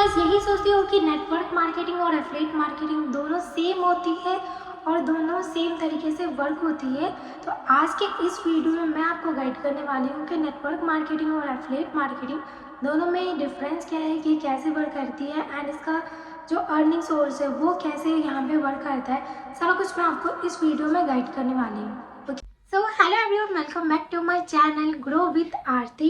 Guys यही सोचते हो कि नेटवर्क मार्केटिंग और एफिलिएट मार्केटिंग दोनों सेम होती है और दोनों सेम तरीके से वर्क होती है। तो आज के इस वीडियो में मैं आपको गाइड करने वाली हूँ कि नेटवर्क मार्केटिंग और एफिलिएट मार्केटिंग दोनों में डिफरेंस क्या है, कि कैसे वर्क करती है एंड इसका जो अर्निंग सोर्स है वो कैसे यहाँ पे वर्क करता है। सारा कुछ मैं आपको इस वीडियो में गाइड करने वाली हूँ। So hello everyone, welcome back to my channel grow with Aarti.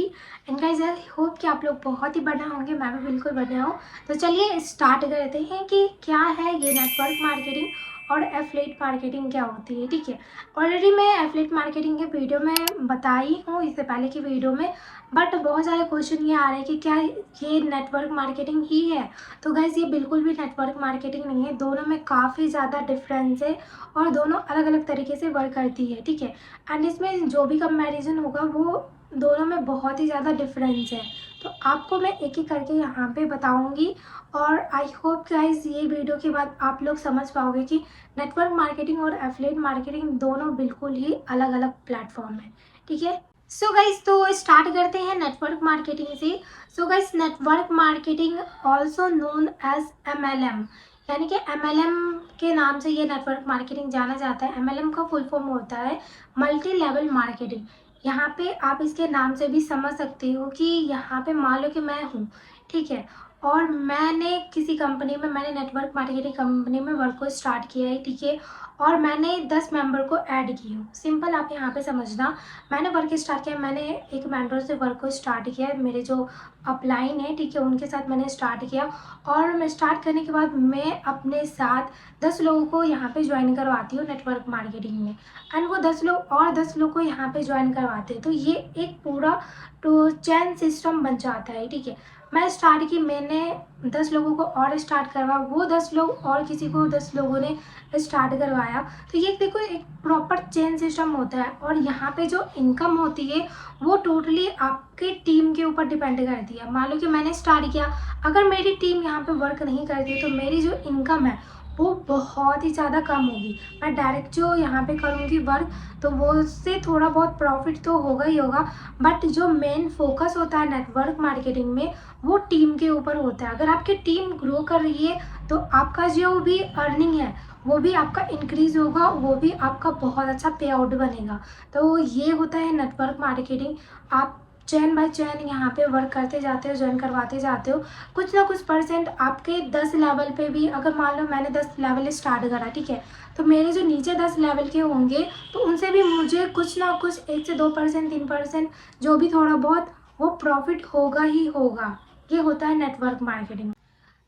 And guys I hope कि आप लोग बहुत ही बढ़िया होंगे, मैं भी बिल्कुल बढ़िया हूँ। तो चलिए स्टार्ट करते हैं कि क्या है ये नेटवर्क मार्केटिंग और एफिलिएट मार्केटिंग क्या होती है। ठीक है, ऑलरेडी मैं एफिलिएट मार्केटिंग के वीडियो में बताई हूँ इससे पहले की वीडियो में, बट बहुत सारे क्वेश्चन ये आ रहे हैं कि क्या ये नेटवर्क मार्केटिंग ही है। तो गाइस ये बिल्कुल भी नेटवर्क मार्केटिंग नहीं है, दोनों में काफ़ी ज़्यादा डिफरेंस है और दोनों अलग अलग तरीके से वर्क करती है। ठीक है, एंड इसमें जो भी कंपैरिजन होगा वो दोनों में बहुत ही ज़्यादा डिफरेंस है। तो आपको मैं एक एक करके यहाँ पे बताऊँगी और आई होप गाइस ये वीडियो के बाद आप लोग समझ पाओगे कि नेटवर्क मार्केटिंग और एफिलिएट मार्केटिंग दोनों बिल्कुल ही अलग अलग प्लेटफॉर्म है। ठीक है, सो गाइस तो स्टार्ट करते हैं नेटवर्क मार्केटिंग से। So guys network marketing also known as MLM, यानी कि MLM के नाम से ये नेटवर्क मार्केटिंग जाना जाता है। MLM का फुल फॉर्म होता है मल्टी लेवल मार्केटिंग। यहाँ पे आप इसके नाम से भी समझ सकते हो कि यहाँ पे मान लो कि मैं हूँ, ठीक है, और मैंने किसी कंपनी में, मैंने नेटवर्क मार्केटिंग कंपनी में वर्क को स्टार्ट किया है। ठीक है, और मैंने 10 मेंबर को ऐड की हूँ। सिंपल आप यहाँ पे समझना, मैंने वर्क स्टार्ट किया, मैंने एक मेंटर से वर्क को स्टार्ट किया, मेरे जो अपलाइन है, ठीक है, उनके साथ मैंने स्टार्ट किया। और मैं स्टार्ट करने के बाद मैं अपने साथ 10 लोगों को यहाँ पे ज्वाइन करवाती हूँ नेटवर्क मार्केटिंग में, एंड वो 10 लोग और 10 लोग को यहाँ पे ज्वाइन करवाते हैं। तो ये एक पूरा तो चैन सिस्टम बन जाता है। ठीक है, मैं स्टार्ट की, मैंने 10 लोगों को और स्टार्ट करवाया, वो 10 लोग और किसी को 10 लोगों ने स्टार्ट करवाया। तो ये देखो एक प्रॉपर चेन सिस्टम होता है। और यहाँ पे जो इनकम होती है वो टोटली आपके टीम के ऊपर डिपेंड करती है। मान लो कि मैंने स्टार्ट किया, अगर मेरी टीम यहाँ पे वर्क नहीं करती तो मेरी जो इनकम है वो बहुत ही ज़्यादा कम होगी। मैं डायरेक्ट जो यहाँ पे करूँगी वर्क, तो वो उससे थोड़ा बहुत प्रॉफिट तो होगा ही होगा, बट जो मेन फोकस होता है नेटवर्क मार्केटिंग में वो टीम के ऊपर होता है। अगर आपकी टीम ग्रो कर रही है तो आपका जो भी अर्निंग है वो भी आपका इंक्रीज होगा, वो भी आपका बहुत अच्छा पे आउट बनेगा। तो ये होता है नेटवर्क मार्केटिंग। आप चैन बाय चैन यहाँ पे वर्क करते जाते हो, ज्वाइन करवाते जाते हो, कुछ ना कुछ परसेंट आपके 10 लेवल पे भी, अगर मान लो मैंने 10 लेवल स्टार्ट करा, ठीक है, तो मेरे जो नीचे 10 लेवल के होंगे तो उनसे भी मुझे कुछ ना कुछ 1 से 2%, 3% जो भी थोड़ा बहुत वो प्रॉफिट होगा ही होगा। ये होता है नेटवर्क मार्केटिंग।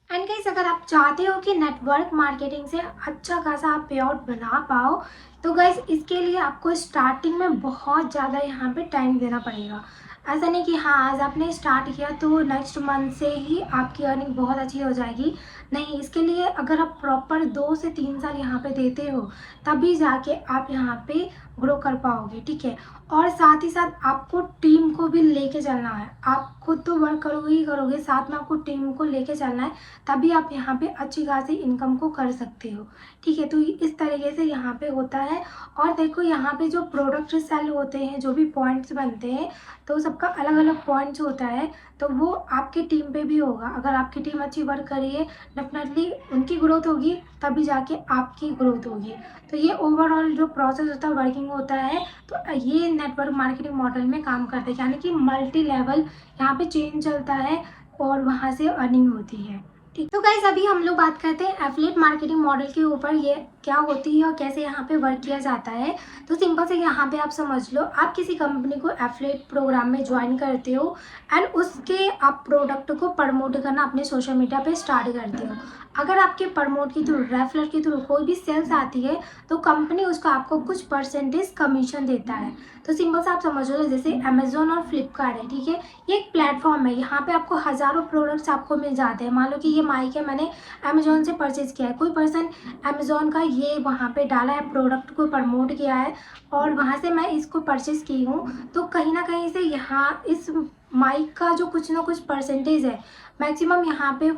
एंड गाइस अगर आप चाहते हो कि नेटवर्क मार्केटिंग से अच्छा खासा आप पे आउट बना पाओ, तो गाइस इसके लिए आपको स्टार्टिंग में बहुत ज़्यादा यहाँ पे टाइम देना पड़ेगा। ऐसा नहीं कि हाँ आज आपने स्टार्ट किया तो नेक्स्ट मंथ से ही आपकी अर्निंग बहुत अच्छी हो जाएगी। नहीं, इसके लिए अगर आप प्रॉपर 2 से 3 साल यहाँ पे देते हो तभी जाके आप यहाँ पे ग्रो कर पाओगे। ठीक है, और साथ ही साथ आपको टीम को भी लेके चलना है। आप खुद तो वर्क करोगे ही करोगे, साथ में आपको टीम को लेके चलना है, तभी आप यहाँ पे अच्छी खासी इनकम को कर सकते हो। ठीक है, तो इस तरीके से यहाँ पे होता है। और देखो यहाँ पे जो प्रोडक्ट सेल होते हैं, जो भी पॉइंट्स बनते हैं, तो सबका अलग अलग पॉइंट्स होता है, तो वो आपकी टीम पे भी होगा। अगर आपकी टीम अच्छी वर्क कर रही है, डेफिनेटली उनकी ग्रोथ होगी, तभी जाके आपकी ग्रोथ होगी। तो ये ओवरऑल जो प्रोसेस होता है, वर्किंग होता है, तो ये नेटवर्क मार्केटिंग मॉडल में काम करते हैं, यानी कि मल्टी लेवल यहाँ पे चेन चलता है और वहाँ से अर्निंग होती है। ठीक, तो गाइज अभी हम लोग बात करते हैं एफिलिएट मार्केटिंग मॉडल के ऊपर, ये क्या होती है और कैसे यहाँ पे वर्क किया जाता है। तो सिंपल से यहाँ पे आप समझ लो, आप किसी कंपनी को एफिलिएट प्रोग्राम में ज्वाइन करते हो एंड उसके आप प्रोडक्ट को प्रमोट करना अपने सोशल मीडिया पे स्टार्ट करते हो। अगर आपके प्रमोट के थ्रू, रेफरल के थ्रू कोई भी सेल्स आती है तो कंपनी उसका आपको कुछ परसेंटेज कमीशन देता है। तो सिंपल से आप समझ लो, जैसे अमेजोन और फ्लिपकार्ट है, ठीक है, ये एक प्लेटफॉर्म है, यहाँ पे आपको हज़ारों प्रोडक्ट्स आपको मिल जाते हैं। मान लो कि ये माइक है, मैंने अमेजोन से परचेज़ किया है, कोई पर्सन अमेजोन का ये वहाँ पे डाला है, प्रोडक्ट को प्रमोट किया है और वहाँ से मैं इसको परचेज़ की हूँ, तो कहीं ना कहीं से यहाँ इस माइक का जो कुछ ना कुछ परसेंटेज है, मैक्सिमम यहाँ पे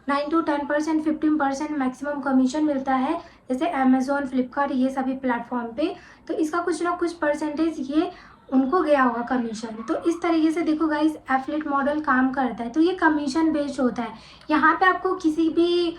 9 to 10%, 15% मैक्सिमम कमीशन मिलता है, जैसे अमेजोन, फ्लिपकार्ट, ये सभी प्लेटफॉर्म पे। तो इसका कुछ ना कुछ परसेंटेज ये उनको गया होगा कमीशन। तो इस तरीके से देखो गाइस एफिलिएट मॉडल काम करता है। तो ये कमीशन बेस्ड होता है। यहाँ पे आपको किसी भी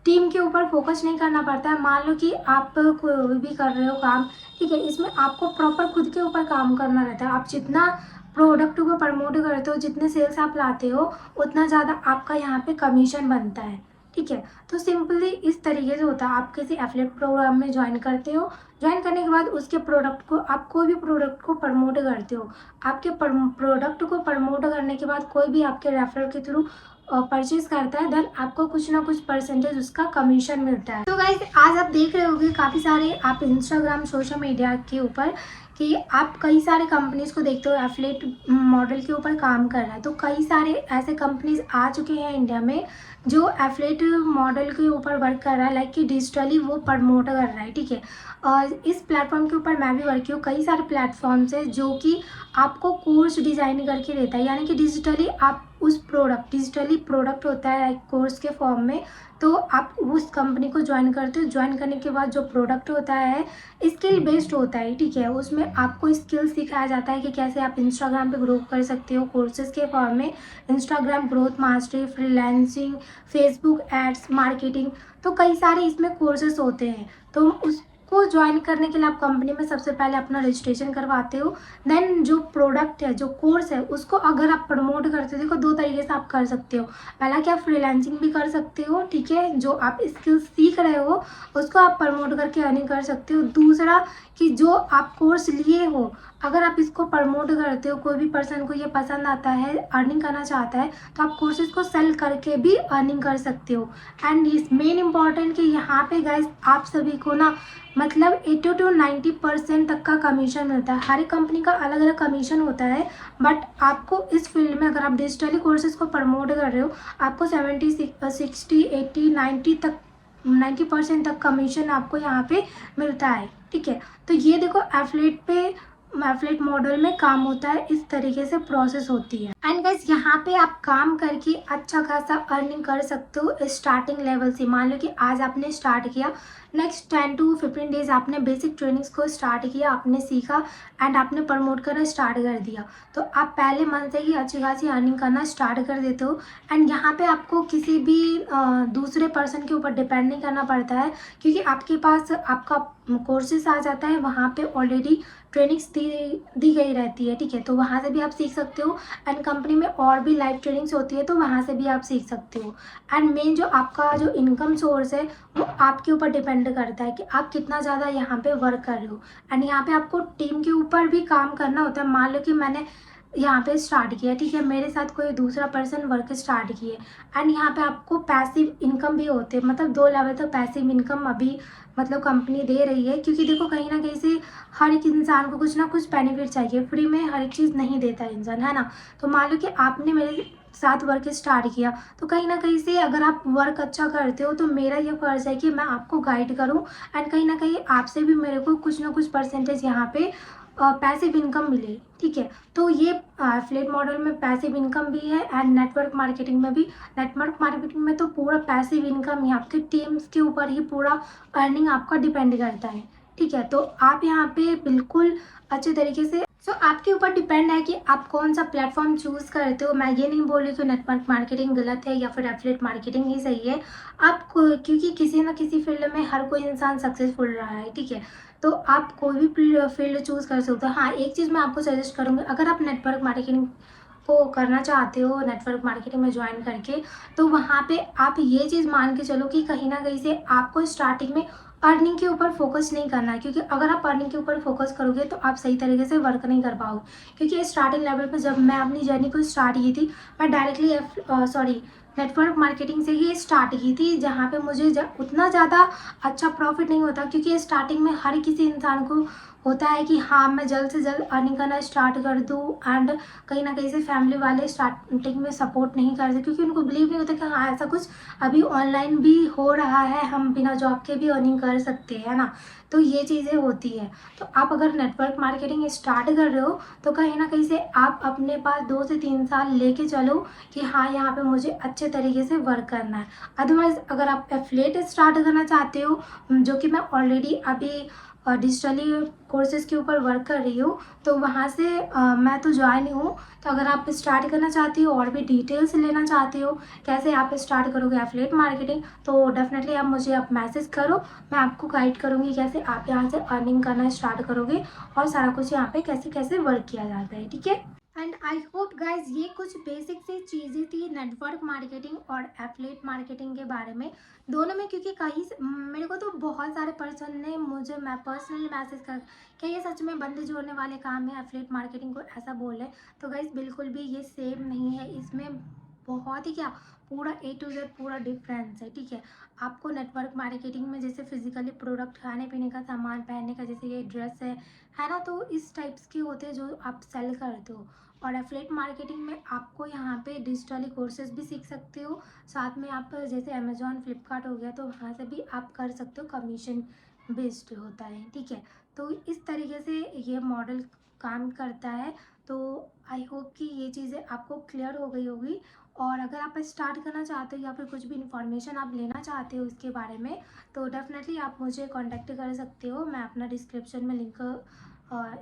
टीम के ऊपर फोकस नहीं करना पड़ता है। मान लो कि आप कोई भी कर रहे हो काम, ठीक है, इसमें आपको प्रॉपर खुद के ऊपर काम करना रहता है। आप जितना प्रोडक्ट को प्रमोट करते हो, जितने सेल्स आप लाते हो, उतना ज़्यादा आपका यहाँ पे कमीशन बनता है, ठीक है। तो सिंपली इस तरीके से होता है। आप किसी एफिलिएट प्रोग्राम में ज्वाइन करते हो, ज्वाइन करने के बाद उसके प्रोडक्ट को, आप कोई भी प्रोडक्ट को प्रमोट करते हो, आपके प्रोडक्ट को प्रमोट करने के बाद कोई भी आपके रेफरल के थ्रू परचेज करता है, देन आपको कुछ ना कुछ परसेंटेज उसका कमीशन मिलता है। तो गाइस आज आप देख रहे होंगे काफ़ी सारे आप इंस्टाग्राम सोशल मीडिया के ऊपर कि आप कई सारे कंपनीज को देखते हो एफिलिएट मॉडल के ऊपर काम कर रहा है। तो कई सारे ऐसे कंपनीज आ चुके हैं इंडिया में जो एफिलिएट मॉडल के ऊपर वर्क कर रहा है, लाइक कि डिजिटली वो प्रमोट कर रहा है, ठीक है। और इस प्लेटफॉर्म के ऊपर मैं भी वर्क की हूँ। कई सारे प्लेटफॉर्म्स है जो कि आपको कोर्स डिज़ाइन करके देता है, यानी कि डिजिटली आप उस प्रोडक्ट, डिजिटली प्रोडक्ट होता है एक कोर्स के फॉर्म में, तो आप उस कंपनी को ज्वाइन करते हो। ज्वाइन करने के बाद जो प्रोडक्ट होता है स्किल बेस्ड होता है, ठीक है। उसमें आपको स्किल सिखाया जाता है कि कैसे आप इंस्टाग्राम पे ग्रो कर सकते हो कोर्सेज के फॉर्म में। Instagram growth mastery, freelancing, Facebook ads, marketing, तो कई सारे इसमें कोर्सेज होते हैं। तो उसको ज्वाइन करने के लिए आप कंपनी में सबसे पहले अपना रजिस्ट्रेशन करवाते हो। देन जो प्रोडक्ट है, जो कोर्स है, उसको अगर आप प्रमोट करते हो, देखो दो तरीके से आप कर सकते हो। पहला कि आप फ्रीलांसिंग भी कर सकते हो, ठीक है, जो आप स्किल सीख रहे हो उसको आप प्रमोट करके अर्निंग कर सकते हो। दूसरा कि जो आप कोर्स लिए हो, अगर आप इसको प्रमोट करते हो, कोई भी पर्सन को ये पसंद आता है, अर्निंग करना चाहता है, तो आप कोर्सेज को सेल करके भी अर्निंग कर सकते हो। एंड इस मेन इम्पॉर्टेंट कि यहाँ पे गाइस आप सभी को ना मतलब 80 to 90% तक का कमीशन मिलता है। हर एक कंपनी का अलग अलग कमीशन होता है, बट आपको इस फील्ड में अगर आप डिजिटली कोर्सेज को प्रमोट कर रहे हो, आपको 70, 60, 80, 90 तक 90% तक कमीशन आपको यहाँ पे मिलता है, ठीक है। तो ये देखो एफिलिएट मॉडल में काम होता है, इस तरीके से प्रोसेस होती है। एंड गाइस यहाँ पे आप काम करके अच्छा खासा अर्निंग कर सकते हो स्टार्टिंग लेवल से। मान लो कि आज आपने स्टार्ट किया, नेक्स्ट 10 to 15 डेज आपने बेसिक ट्रेनिंग्स को स्टार्ट किया, आपने सीखा एंड आपने प्रमोट करना स्टार्ट कर दिया, तो आप पहले मंथ से ही अच्छी खासी अर्निंग करना स्टार्ट कर देते हो। एंड यहाँ पे आपको किसी भी दूसरे पर्सन के ऊपर डिपेंड नहीं करना पड़ता है, क्योंकि आपके पास आपका कोर्सेज आ जाता है, वहाँ पे ऑलरेडी ट्रेनिंग्स दी गई रहती है, ठीक है। तो वहाँ से भी आप सीख सकते हो। एंड कंपनी में और भी लाइव ट्रेनिंग्स होती है, तो वहाँ से भी आप सीख सकते हो। एंड मेन जो आपका जो इनकम सोर्स है वो आपके ऊपर डिपेंड करता है कि आप कितना ज़्यादा यहाँ पे वर्क कर रहे हो। एंड यहाँ पे आपको टीम के ऊपर भी काम करना होता है। मान लो कि मैंने यहाँ पे स्टार्ट किया, ठीक है, मेरे साथ कोई दूसरा पर्सन वर्क स्टार्ट किए, एंड यहाँ पे आपको पैसिव इनकम भी होते हैं, मतलब 2 लेवल तक पैसिव इनकम अभी मतलब कंपनी दे रही है। क्योंकि देखो कहीं ना कहीं से हर एक इंसान को कुछ ना कुछ बेनिफिट चाहिए, फ्री में हर एक चीज़ नहीं देता इंसान, है ना। तो मान लो कि आपने मेरे साथ वर्क स्टार्ट किया, तो कहीं ना कहीं से अगर आप वर्क अच्छा करते हो, तो मेरा ये फ़र्ज़ है कि मैं आपको गाइड करूं, एंड कहीं ना कहीं आपसे भी मेरे को कुछ ना कुछ परसेंटेज यहाँ पे पैसिव इनकम मिले, ठीक है। तो ये एफिलिएट मॉडल में पैसिव इनकम भी है, एंड नेटवर्क मार्केटिंग में भी। नेटवर्क मार्केटिंग में तो पूरा पैसिव इनकम ही, आपके टीम्स के ऊपर ही पूरा अर्निंग आपका डिपेंड करता है, ठीक है। तो आप यहाँ पे बिल्कुल अच्छे तरीके से आपके ऊपर डिपेंड है कि आप कौन सा प्लेटफॉर्म चूज़ करते हो। मैं ये नहीं बोल रही कि नेटवर्क मार्केटिंग गलत है या फिर एफिलिएट मार्केटिंग ही सही है। क्योंकि किसी ना किसी फील्ड में हर कोई इंसान सक्सेसफुल रहा है, ठीक है। तो आप कोई भी फील्ड चूज़ कर सकते हो। हाँ, एक चीज़ मैं आपको सजेस्ट करूँगी, अगर आप नेटवर्क मार्केटिंग को करना चाहते हो नेटवर्क मार्केटिंग में ज्वाइन करके, तो वहाँ पे आप ये चीज़ मान के चलो कि कहीं ना कहीं से आपको स्टार्टिंग में अर्निंग के ऊपर फोकस नहीं करना है। क्योंकि अगर आप अर्निंग के ऊपर फोकस करोगे तो आप सही तरीके से वर्क नहीं कर पाओगे। क्योंकि स्टार्टिंग लेवल पे जब मैं अपनी जर्नी को स्टार्ट की थी, मैं डायरेक्टली नेटवर्क मार्केटिंग से ही स्टार्ट की थी, जहाँ पे मुझे उतना ज़्यादा अच्छा प्रॉफिट नहीं होता। क्योंकि स्टार्टिंग में हर किसी इंसान को होता है कि हाँ मैं जल्द से जल्द अर्निंग करना स्टार्ट कर दूँ, एंड कहीं ना कहीं से फैमिली वाले स्टार्टिंग में सपोर्ट नहीं करते, क्योंकि उनको बिलीव नहीं होता कि हाँ ऐसा कुछ अभी ऑनलाइन भी हो रहा है, हम बिना जॉब के भी अर्निंग कर सकते हैं, है ना। तो ये चीज़ें होती है। तो आप अगर नेटवर्क मार्केटिंग स्टार्ट कर रहे हो, तो कहीं ना कहीं से आप अपने पास 2 से 3 साल लेके चलो कि हाँ यहाँ पे मुझे अच्छे तरीके से वर्क करना है। अदरवाइज़ अगर आप एफिलिएट स्टार्ट करना चाहते हो, जो कि मैं ऑलरेडी अभी डिजिटली कोर्सेज़ के ऊपर वर्क कर रही हूँ, तो वहाँ से मैं तो ज्वाइन हूँ। तो अगर आप स्टार्ट करना चाहती हो और भी डिटेल्स लेना चाहती हो कैसे आप स्टार्ट करोगे एफिलिएट मार्केटिंग, तो डेफिनेटली आप मुझे आप मैसेज करो, मैं आपको गाइड करूँगी कैसे आप यहाँ से अर्निंग करना स्टार्ट करोगे और सारा कुछ यहाँ पे कैसे कैसे वर्क किया जाता है, ठीक है। एंड आई होप गाइज ये कुछ बेसिक सी चीज़ें थी नेटवर्क मार्केटिंग और एफिलिएट मार्केटिंग के बारे में दोनों में, क्योंकि मेरे को तो बहुत सारे पर्सन ने मुझे मैं पर्सनली मैसेज कर क्या ये सच में बंदे जोड़ने वाले काम है एफिलिएट मार्केटिंग को ऐसा बोल रहे। तो गाइज बिल्कुल भी ये सेम नहीं है, इसमें बहुत ही क्या पूरा ए टू जेड पूरा डिफरेंस है, ठीक है। आपको नेटवर्क मार्केटिंग में जैसे फिजिकली प्रोडक्ट खाने पीने का सामान पहनने का, जैसे ये ड्रेस है ना, तो इस टाइप्स के होते हैं जो आप सेल करते हो। और एफिलिएट मार्केटिंग में आपको यहाँ पे डिजिटली कोर्सेज भी सीख सकते हो, साथ में आप जैसे अमेजोन फ्लिपकार्ट हो गया तो वहाँ से भी आप कर सकते हो, कमीशन बेस्ड होता है, ठीक है। तो इस तरीके से ये मॉडल काम करता है। तो आई होप कि ये चीज़ें आपको क्लियर हो गई होगी। और अगर आप स्टार्ट करना चाहते हो या फिर कुछ भी इन्फॉर्मेशन आप लेना चाहते हो इसके बारे में, तो डेफिनेटली आप मुझे कांटेक्ट कर सकते हो। मैं अपना डिस्क्रिप्शन में लिंक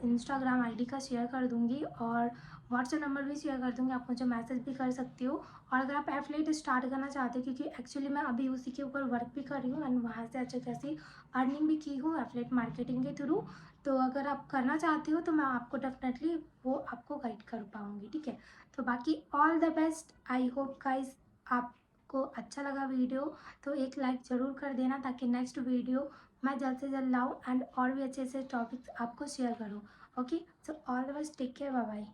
इंस्टाग्राम आईडी का शेयर कर दूँगी और व्हाट्सएप नंबर भी शेयर कर दूँगी, आप मुझे मैसेज भी कर सकते हो। और अगर आप एफिलिएट स्टार्ट करना चाहते हो, क्योंकि एक्चुअली मैं अभी उसी के ऊपर वर्क भी कर रही हूँ एंड वहाँ से अच्छी खासी अर्निंग भी की हूँ एफिलिएट मार्केटिंग के थ्रू। तो अगर आप करना चाहते हो तो मैं आपको डेफिनेटली वो आपको गाइड कर पाऊँगी, ठीक है। तो बाकी all the best. I hope guys आपको अच्छा लगा वीडियो, तो एक लाइक ज़रूर कर देना ताकि नेक्स्ट वीडियो मैं जल्द से जल्द लाऊँ एंड और भी अच्छे अच्छे टॉपिक्स आपको शेयर करूँ। Okay, so all the best, take care, bye bye.